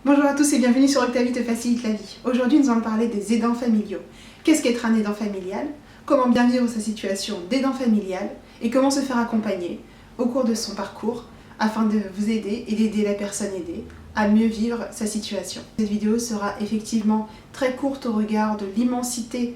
Bonjour à tous et bienvenue sur Octavie te facilite la vie. Aujourd'hui nous allons parler des aidants familiaux. Qu'est-ce qu'être un aidant familial? Comment bien vivre sa situation d'aidant familial? Et comment se faire accompagner au cours de son parcours afin de vous aider et d'aider la personne aidée à mieux vivre sa situation. Cette vidéo sera effectivement très courte au regard de l'immensité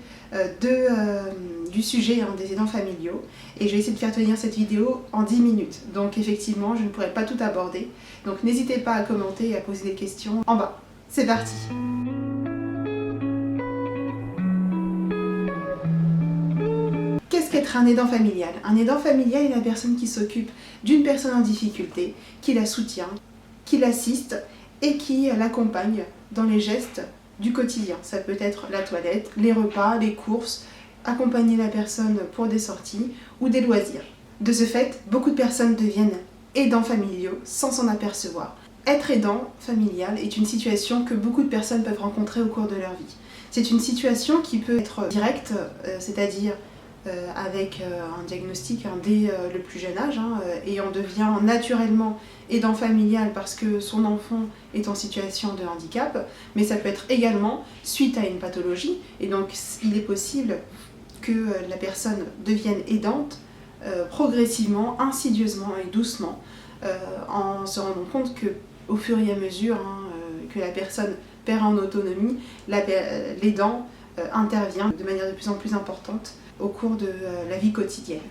du sujet des aidants familiaux et je vais essayer de faire tenir cette vidéo en 10 minutes. Donc effectivement je ne pourrai pas tout aborder. Donc n'hésitez pas à commenter et à poser des questions en bas. C'est parti! Qu'est-ce qu'être un aidant familial? Un aidant familial est la personne qui s'occupe d'une personne en difficulté, qui la soutient, qui l'assiste et qui l'accompagne dans les gestes du quotidien. Ça peut être la toilette, les repas, les courses, accompagner la personne pour des sorties ou des loisirs. De ce fait, beaucoup de personnes deviennent aidants familiaux sans s'en apercevoir. Être aidant familial est une situation que beaucoup de personnes peuvent rencontrer au cours de leur vie. C'est une situation qui peut être directe, c'est-à-dire avec un diagnostic dès le plus jeune âge, et on devient naturellement aidant familial parce que son enfant est en situation de handicap, mais ça peut être également suite à une pathologie, et donc il est possible que la personne devienne aidante progressivement, insidieusement et doucement, en se rendant compte que au fur et à mesure que la personne perd en autonomie, l'aidant intervient de manière de plus en plus importante au cours de la vie quotidienne.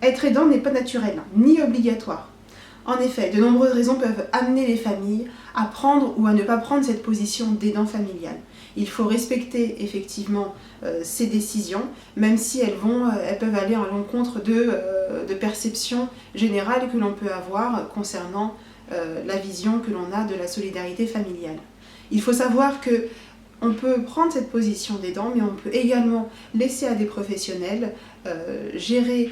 Être aidant n'est pas naturel, ni obligatoire. En effet, de nombreuses raisons peuvent amener les familles à prendre ou à ne pas prendre cette position d'aidant familial. Il faut respecter effectivement ces décisions, même si elles peuvent aller à l'encontre de perceptions générales que l'on peut avoir concernant la vision que l'on a de la solidarité familiale. Il faut savoir que on peut prendre cette position d'aidant, mais on peut également laisser à des professionnels gérer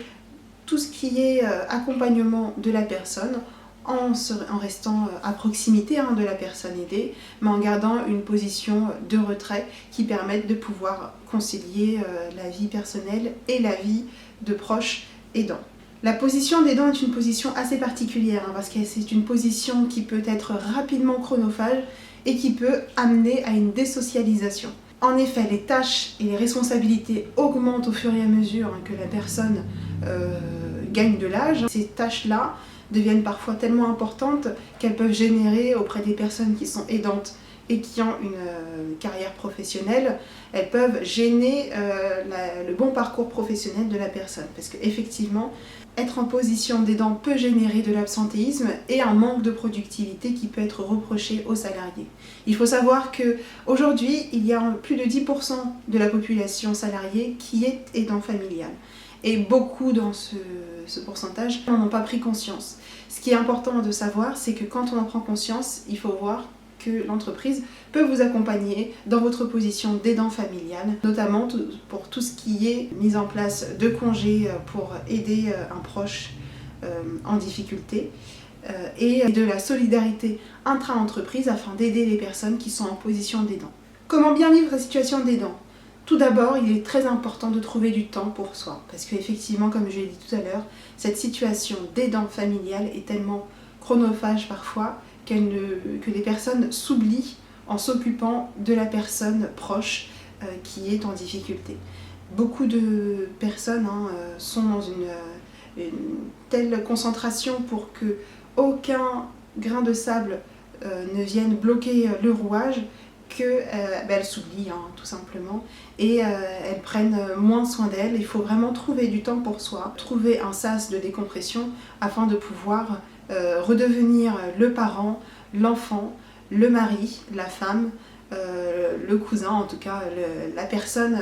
tout ce qui est accompagnement de la personne en restant à proximité de la personne aidée, mais en gardant une position de retrait qui permette de pouvoir concilier la vie personnelle et la vie de proches aidants. La position d'aidant est une position assez particulière parce que c'est une position qui peut être rapidement chronophage et qui peut amener à une désocialisation. En effet, les tâches et les responsabilités augmentent au fur et à mesure que la personne gagne de l'âge. Ces tâches-là deviennent parfois tellement importantes qu'elles peuvent générer auprès des personnes qui sont aidantes et qui ont une carrière professionnelle, elles peuvent gêner le bon parcours professionnel de la personne. Parce qu'effectivement, être en position d'aidant peut générer de l'absentéisme et un manque de productivité qui peut être reproché aux salariés. Il faut savoir qu'aujourd'hui, il y a plus de 10% de la population salariée qui est aidant familial. Et beaucoup dans ce pourcentage n'en ont pas pris conscience. Ce qui est important de savoir, c'est que quand on en prend conscience, il faut voir que l'entreprise peut vous accompagner dans votre position d'aidant familial, notamment pour tout ce qui est mise en place de congés pour aider un proche en difficulté et de la solidarité intra-entreprise afin d'aider les personnes qui sont en position d'aidant. Comment bien vivre la situation d'aidant? Tout d'abord, il est très important de trouver du temps pour soi, parce qu'effectivement, comme je l'ai dit tout à l'heure, cette situation d'aidant familial est tellement chronophage parfois que les personnes s'oublient en s'occupant de la personne proche qui est en difficulté. Beaucoup de personnes sont dans une telle concentration pour que aucun grain de sable ne vienne bloquer le rouage qu'elles s'oublient tout simplement et elles prennent moins soin d'elles. Il faut vraiment trouver du temps pour soi, trouver un sas de décompression afin de pouvoir redevenir le parent, l'enfant, le mari, la femme, le cousin, en tout cas la personne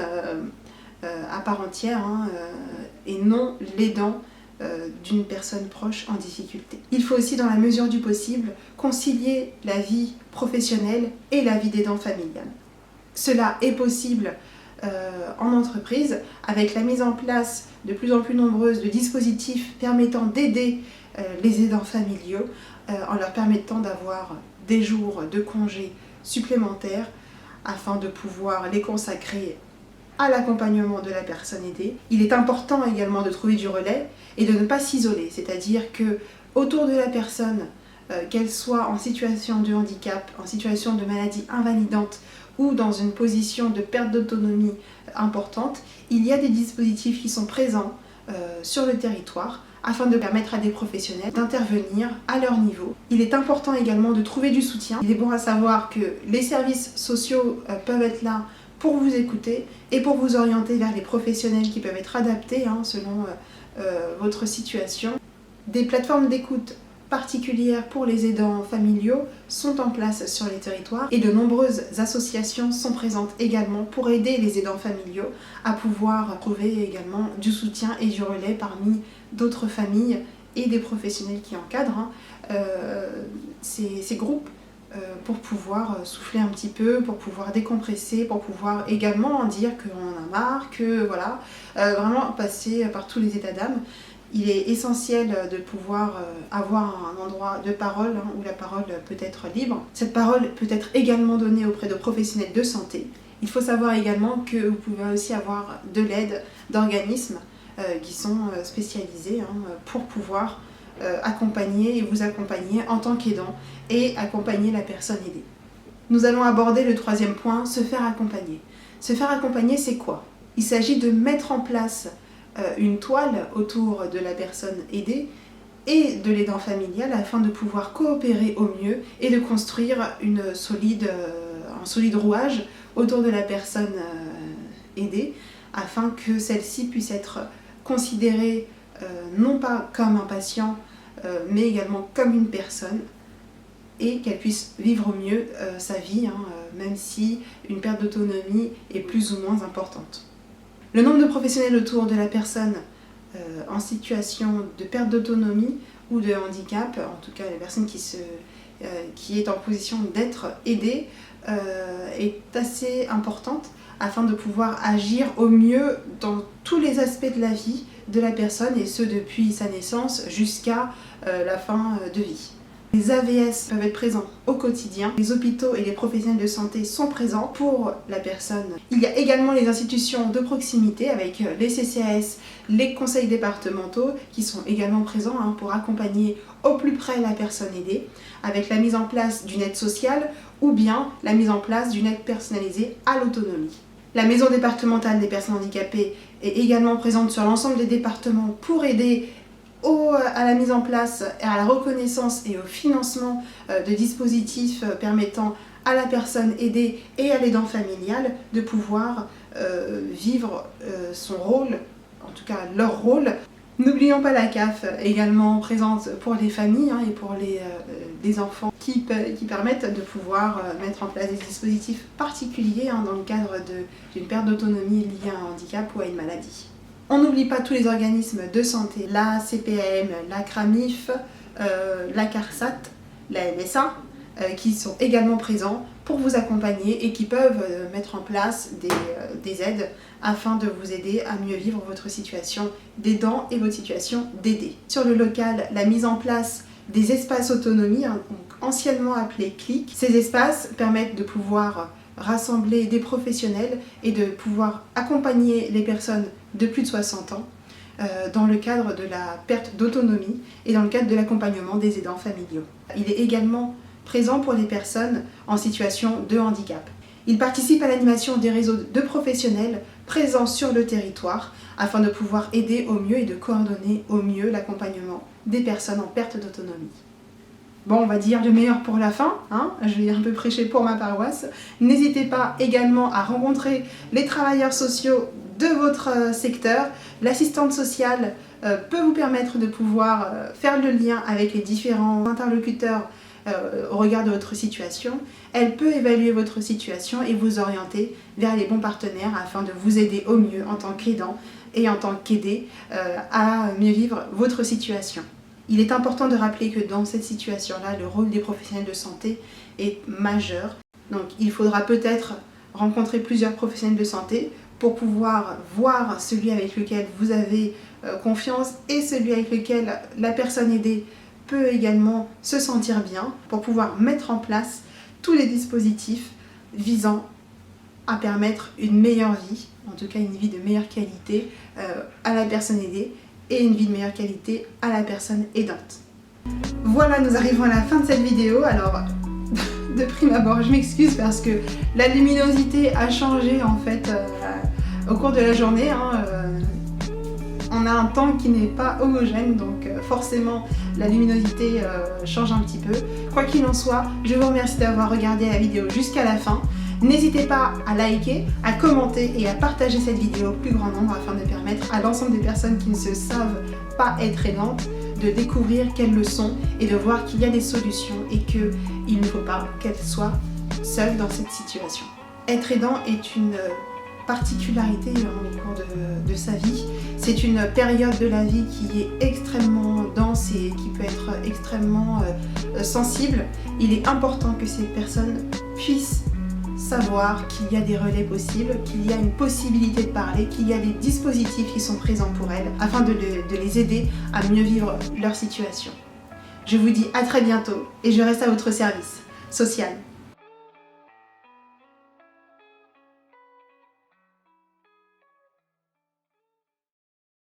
à part entière et non l'aidant d'une personne proche en difficulté. Il faut aussi, dans la mesure du possible, concilier la vie professionnelle et la vie d'aidant familial. Cela est possible en entreprise avec la mise en place de plus en plus nombreuses de dispositifs permettant d'aider les aidants familiaux en leur permettant d'avoir des jours de congés supplémentaires afin de pouvoir les consacrer à l'accompagnement de la personne aidée. Il est important également de trouver du relais et de ne pas s'isoler, c'est-à-dire que autour de la personne qu'elle soit en situation de handicap, en situation de maladie invalidante ou dans une position de perte d'autonomie importante, il y a des dispositifs qui sont présents sur le territoire afin de permettre à des professionnels d'intervenir à leur niveau. Il est important également de trouver du soutien. Il est bon à savoir que les services sociaux peuvent être là pour vous écouter et pour vous orienter vers les professionnels qui peuvent être adaptés selon votre situation. Des plateformes d'écoute particulières pour les aidants familiaux sont en place sur les territoires et de nombreuses associations sont présentes également pour aider les aidants familiaux à pouvoir trouver également du soutien et du relais parmi d'autres familles et des professionnels qui encadrent ces groupes pour pouvoir souffler un petit peu, pour pouvoir décompresser, pour pouvoir également dire qu'on en a marre, que voilà, vraiment passer par tous les états d'âme. Il est essentiel de pouvoir avoir un endroit de parole où la parole peut être libre. Cette parole peut être également donnée auprès de professionnels de santé. Il faut savoir également que vous pouvez aussi avoir de l'aide d'organismes qui sont spécialisés pour pouvoir accompagner et vous accompagner en tant qu'aidant et accompagner la personne aidée. Nous allons aborder le troisième point, se faire accompagner. Se faire accompagner, c'est quoi? Il s'agit de mettre en place une toile autour de la personne aidée et de l'aidant familial afin de pouvoir coopérer au mieux et de construire un solide rouage autour de la personne aidée afin que celle-ci puisse être considérée non pas comme un patient mais également comme une personne et qu'elle puisse vivre au mieux sa vie, même si une perte d'autonomie est plus ou moins importante. Le nombre de professionnels autour de la personne en situation de perte d'autonomie ou de handicap, en tout cas la personne qui est en position d'être aidée, est assez importante afin de pouvoir agir au mieux dans tous les aspects de la vie de la personne et ce depuis sa naissance jusqu'à la fin de vie. Les AVS peuvent être présents au quotidien, les hôpitaux et les professionnels de santé sont présents pour la personne. Il y a également les institutions de proximité avec les CCAS, les conseils départementaux qui sont également présents pour accompagner au plus près la personne aidée avec la mise en place d'une aide sociale ou bien la mise en place d'une aide personnalisée à l'autonomie. La maison départementale des personnes handicapées est également présente sur l'ensemble des départements pour aider à la mise en place, à la reconnaissance et au financement de dispositifs permettant à la personne aidée et à l'aidant familial de pouvoir vivre son rôle, en tout cas leur rôle. N'oublions pas la CAF également présente pour les familles et pour les enfants qui permettent de pouvoir mettre en place des dispositifs particuliers dans le cadre d'une perte d'autonomie liée à un handicap ou à une maladie. On n'oublie pas tous les organismes de santé, la CPAM, la CRAMIF, la CARSAT, la MSA, qui sont également présents pour vous accompagner et qui peuvent mettre en place des aides afin de vous aider à mieux vivre votre situation d'aidant et votre situation d'aidé. Sur le local, la mise en place des espaces autonomie, donc anciennement appelés CLIC. Ces espaces permettent de pouvoir rassembler des professionnels et de pouvoir accompagner les personnes de plus de 60 ans dans le cadre de la perte d'autonomie et dans le cadre de l'accompagnement des aidants familiaux. Il est également présent pour les personnes en situation de handicap. Il participe à l'animation des réseaux de professionnels présents sur le territoire afin de pouvoir aider au mieux et de coordonner au mieux l'accompagnement des personnes en perte d'autonomie. Bon, on va dire le meilleur pour la fin, je vais un peu prêcher pour ma paroisse. N'hésitez pas également à rencontrer les travailleurs sociaux de votre secteur. L'assistante sociale peut vous permettre de pouvoir faire le lien avec les différents interlocuteurs au regard de votre situation. Elle peut évaluer votre situation et vous orienter vers les bons partenaires afin de vous aider au mieux en tant qu'aidant et en tant qu'aidé à mieux vivre votre situation. Il est important de rappeler que dans cette situation-là, le rôle des professionnels de santé est majeur. Donc il faudra peut-être rencontrer plusieurs professionnels de santé pour pouvoir voir celui avec lequel vous avez confiance et celui avec lequel la personne aidée peut également se sentir bien pour pouvoir mettre en place tous les dispositifs visant à permettre une meilleure vie, en tout cas une vie de meilleure qualité à la personne aidée et une vie de meilleure qualité à la personne aidante. Voilà, nous arrivons à la fin de cette vidéo. Alors, de prime abord, je m'excuse parce que la luminosité a changé en fait au cours de la journée. On a un temps qui n'est pas homogène, donc forcément la luminosité change un petit peu. Quoi qu'il en soit, je vous remercie d'avoir regardé la vidéo jusqu'à la fin. N'hésitez pas à liker, à commenter et à partager cette vidéo au plus grand nombre afin de permettre à l'ensemble des personnes qui ne se savent pas être aidantes de découvrir qu'elles le sont et de voir qu'il y a des solutions et qu'il ne faut pas qu'elles soient seules dans cette situation. Être aidant est une particularité au cours de sa vie. C'est une période de la vie qui est extrêmement dense et qui peut être extrêmement sensible. Il est important que ces personnes puissent savoir qu'il y a des relais possibles, qu'il y a une possibilité de parler, qu'il y a des dispositifs qui sont présents pour elles afin de les aider à mieux vivre leur situation. Je vous dis à très bientôt et je reste à votre service. Social.